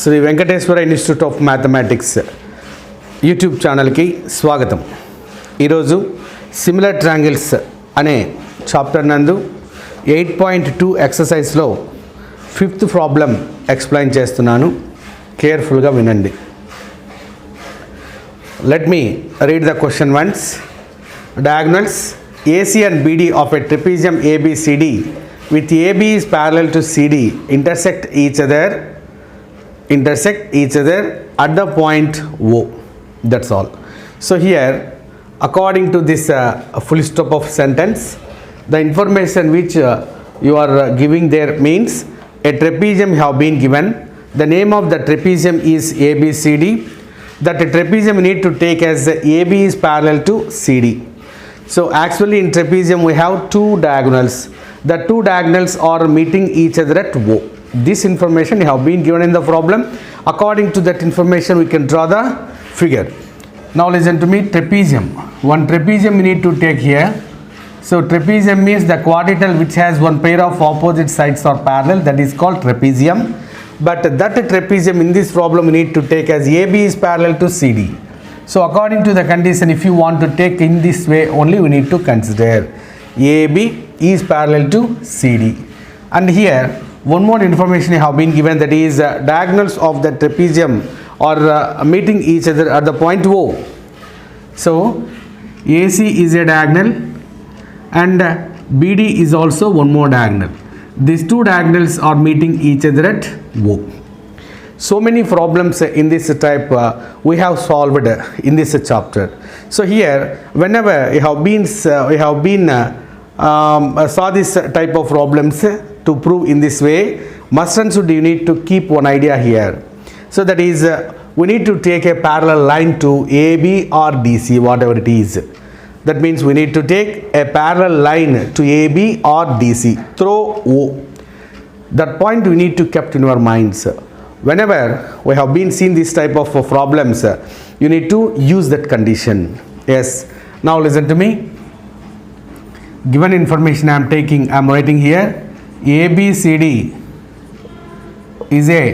Shri Venkateswara Institute of Mathematics YouTube ఛానల్కి స్వాగతం. ఈరోజు సిమిలర్ ట్రయాంగిల్స్ అనే చాప్టర్ నందు 8.2 ఎక్సర్సైజ్లో 5th ప్రాబ్లం ఎక్స్ప్లెయిన్ చేస్తున్నాను. కేర్ఫుల్గా వినండి. Let me read the question once. Diagonals AC and BD of a trapezium ABCD with AB is parallel to CD intersect each other at the point O. That's all. So here, according to this full stop of sentence, the information which you are giving there means a trapezium have been given. The name of the trapezium is ABCD. That trapezium need to take as AB is parallel to CD. So actually in trapezium we have two diagonals. The two diagonals are meeting each other at O. This information have been given in the problem. According to that information we can draw the figure. Now listen to me. Trapezium. One trapezium we need to take here. So trapezium means the quadrilateral which has one pair of opposite sides are parallel. That is called trapezium. But that trapezium in this problem we need to take as AB is parallel to CD. So according to the condition, if you want to take in this way only, we need to consider AB is parallel to CD. And here one more information have been given, that is diagonals of the trapezium are meeting each other at the point O. So AC is a diagonal and BD is also one more diagonal. These two diagonals are meeting each other at O. So many problems in this type we have solved in this chapter. So here whenever you have been saw this type of problems to prove in this way, must and should you need to keep one idea here. So that is we need to take a parallel line to AB or DC, whatever it is. That means we need to take a parallel line to AB or DC through O. That point we need to keep in your minds. Whenever we have been seen this type of problems, you need to use that condition. Yes. Now listen to me. Given information I am writing here. ABCD is a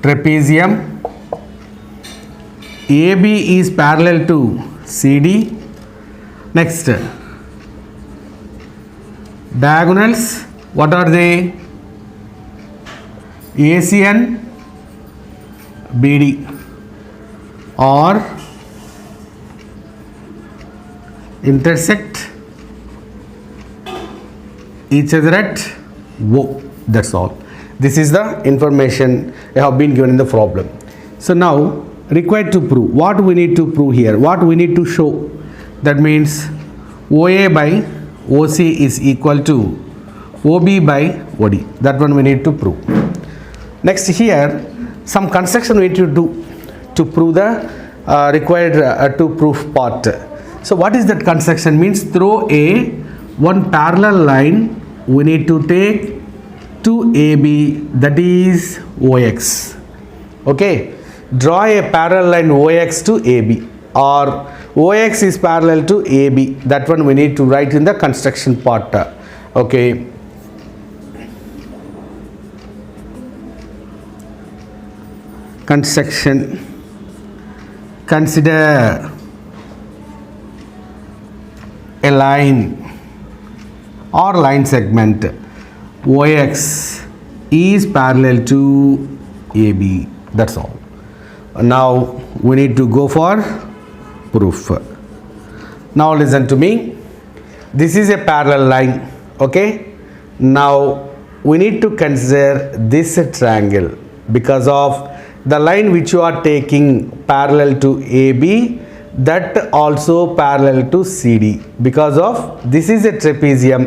trapezium. AB is parallel to CD. Next, diagonals, what are they? AC and BD or intersect each other at O. That's all. This is the information I have been given in the problem. So now required to prove. What we need to prove here? What we need to show? That means OA by OC is equal to OB by OD. That one we need to prove. Next here some construction we need to do to prove the required to prove part. So what is that construction? Means through one parallel line we need to take to AB, that is OX. Okay, draw a parallel line OX to AB, or OX is parallel to AB. That one we need to write in the construction part. Okay, construction. Consider a line or line segment OX is parallel to AB. That's all. Now we need to go for proof. Now listen to me. This is a parallel line. Okay, now we need to consider this triangle because of the line which you are taking parallel to AB, that also parallel to CD. Because of this is a trapezium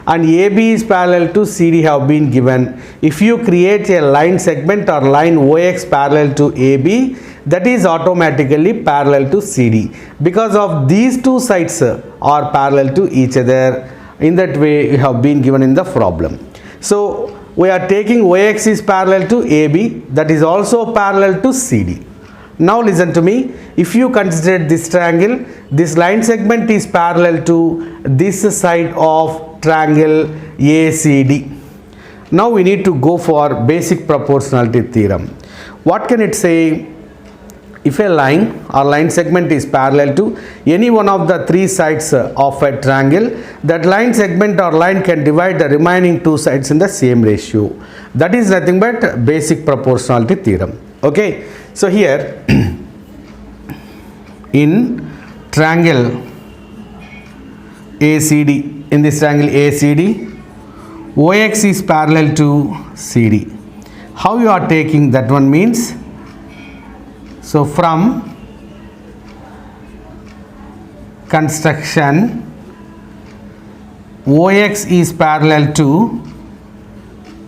and AB is parallel to CD have been given. If you create a line segment or line OX parallel to AB, that is automatically parallel to CD. Because of these two sides are parallel to each other. In that way you have been given in the problem. So we are taking OX is parallel to AB, that is also parallel to CD. Now listen to me. If you consider this triangle, this line segment is parallel to this side of triangle ACD. Now we need to go for basic proportionality theorem. What can it say? If a line or line segment is parallel to any one of the three sides of a triangle, that line segment or line can divide the remaining two sides in the same ratio. That is nothing but basic proportionality theorem. Okay, so here in triangle ACD, in this triangle ACD, OX is parallel to CD. How you are taking that one means, so from construction, OX is parallel to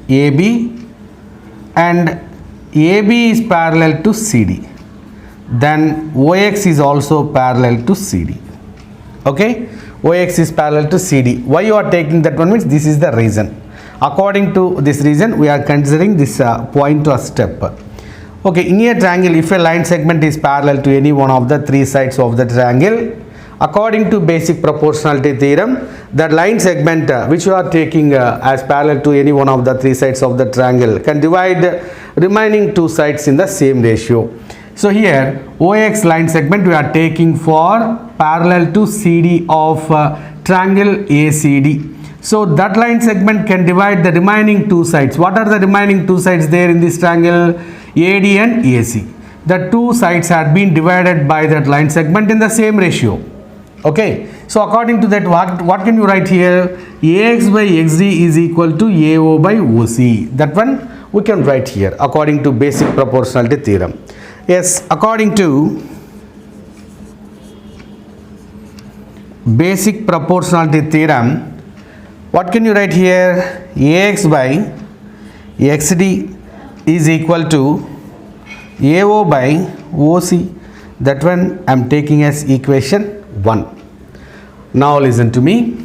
AB and AB is parallel to CD. Then OX is also parallel to CD. Okay, OX is parallel to CD. Why you are taking that one means this is the reason. According to this reason, we are considering this point or step. Okay, in a triangle, if a line segment is parallel to any one of the three sides of the triangle, according to basic proportionality theorem, that line segment which you are taking as parallel to any one of the three sides of the triangle can divide remaining two sides in the same ratio. So here OX line segment we are taking for parallel to CD of triangle ACD. So that line segment can divide the remaining two sides. What are the remaining two sides there in this triangle? AD and AC. The two sides had been divided by that line segment in the same ratio. Okay, so according to that, what can you write here? AX by XD is equal to AO by OC. That one we can write here according to basic proportionality theorem. Yes, according to basic proportionality theorem, what can you write here? AX by XD is equal to AO by OC. That one I am taking as equation 1. Now listen to me.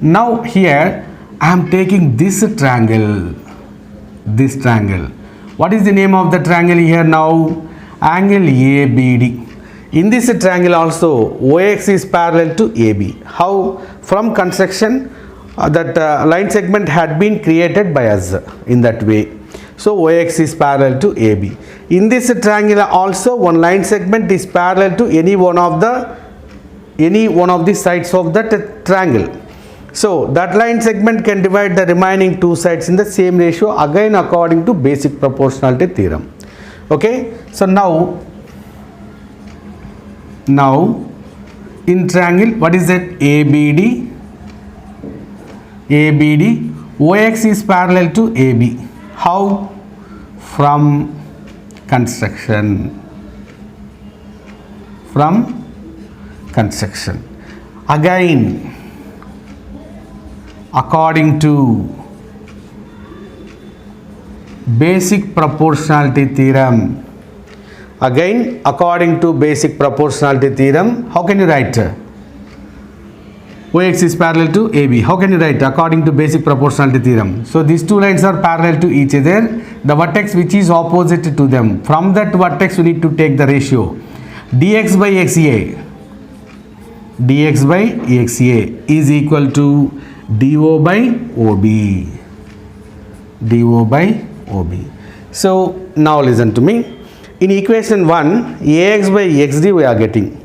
Now here I am taking this triangle. This triangle. What is the name of the triangle here now? Angle ABD. In this triangle also OX is parallel to AB. How? From construction that line segment had been created by us in that way. So OX is parallel to AB. In this triangle also one line segment is parallel to any one of the sides of that triangle. So that line segment can divide the remaining two sides in the same ratio, again according to basic proportionality theorem. Okay, so now in triangle, what is that? ABD OX is parallel to AB. How? From construction. Again according to basic proportionality theorem. Again according to basic proportionality theorem, how can you write? OX is parallel to AB. How can you write? According to basic proportionality theorem. So these two lines are parallel to each other. The vertex which is opposite to them, from that vertex we need to take the ratio. dx by xa is equal to do by OB. So now listen to me. In equation 1, AX by XD we are getting,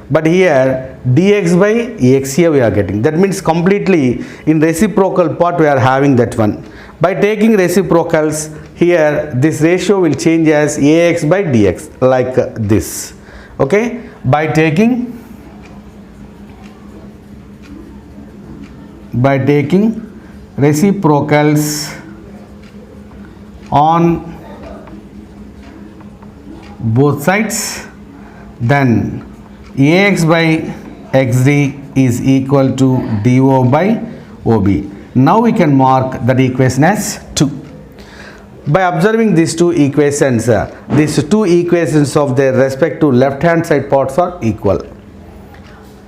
but here dx by xa we are getting. That means completely in reciprocal part we are having that one. By taking reciprocals, here this ratio will change as AX by dx, like this. Okay, by taking reciprocals on both sides, then AX by XD is equal to DO by OB. Now we can mark that equation as 2. By observing these two equations of their respective left hand side parts are equal.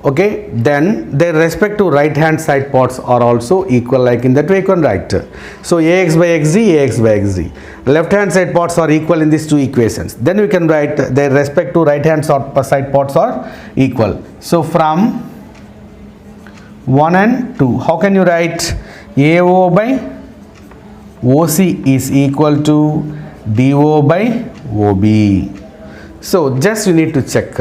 Okay, then their respective right hand side parts are also equal, like in that way you can write. So AX by XD, left hand side parts are equal in these two equations. Then we can write their respective right hand side parts are equal. So from 1 and 2, how can you write? AO by OC is equal to DO by OB. So just you need to check.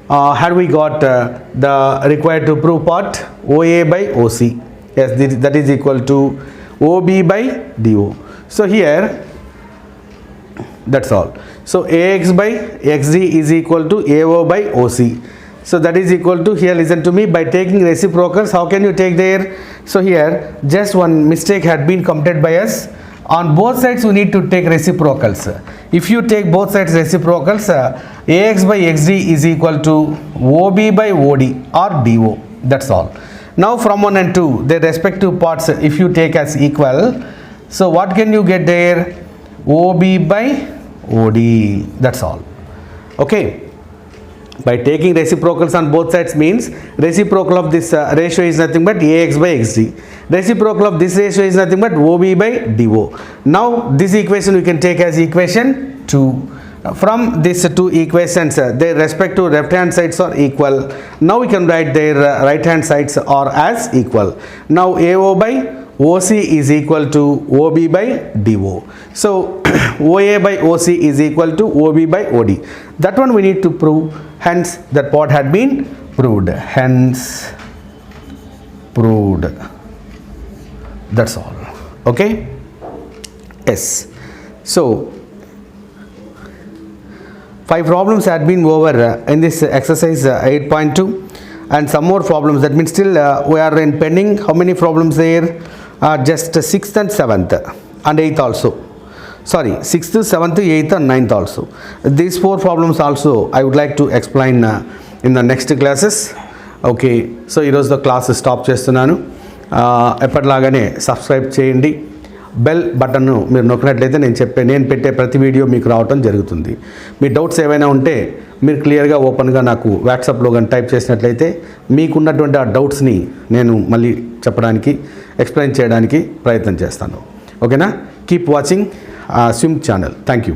Had we got the required to prove part? OA by OC. Yes, that is equal to OB by DO. So here, that's all. So AX by XD is equal to AO by OC. So that is equal to, here listen to me, by taking reciprocals, how can you take there? So here just one mistake had been committed by us. On both sides we need to take reciprocals. If you take both sides reciprocals, AX by XD is equal to OB by OD or DO. That's all. Now from 1 and 2, their respective parts if you take as equal, so what can you get there? OB by OD. That's all. Okay. By taking reciprocals on both sides means reciprocal of this ratio is nothing but AX by XD. Reciprocal of this ratio is nothing but OB by DO. Now this equation we can take as equation 2. From these two equations, their respective left hand sides are equal. Now we can write their right hand sides are as equal. Now AO by OC is equal to OB by DO. So OA by OC is equal to OB by OD. That one we need to prove. Hence that part had been proved. Hence proved. That's all. Okay. Yes. So 5 problems had been over in this exercise 8.2 and some more problems. That means still we are in pending. How many problems there? Just 6th and 7th and 8th also. Sorry, 6th, 7th, 8th and 9th also. These 4 problems also I would like to explain in the next classes. Okay, so here's the class stop చేస్తున్నాను. ఎప్పటిలాగానే subscribe చేయండి. Bell బటన్ను మీరు నొక్కినట్లయితే నేను పెట్టే ప్రతి video మీకు రావటం జరుగుతుంది. మీ డౌట్స్ ఏవైనా ఉంటే మీరు క్లియర్గా ఓపెన్గా నాకు వాట్సాప్లో కానీ టైప్ చేసినట్లయితే మీకున్నటువంటి ఆ డౌట్స్ని నేను మళ్ళీ చెప్పడానికి ఎక్స్ప్లెయిన్ చేయడానికి ప్రయత్నం చేస్తాను. ఓకేనా? Keep watching S.V.I.M channel. Thank you.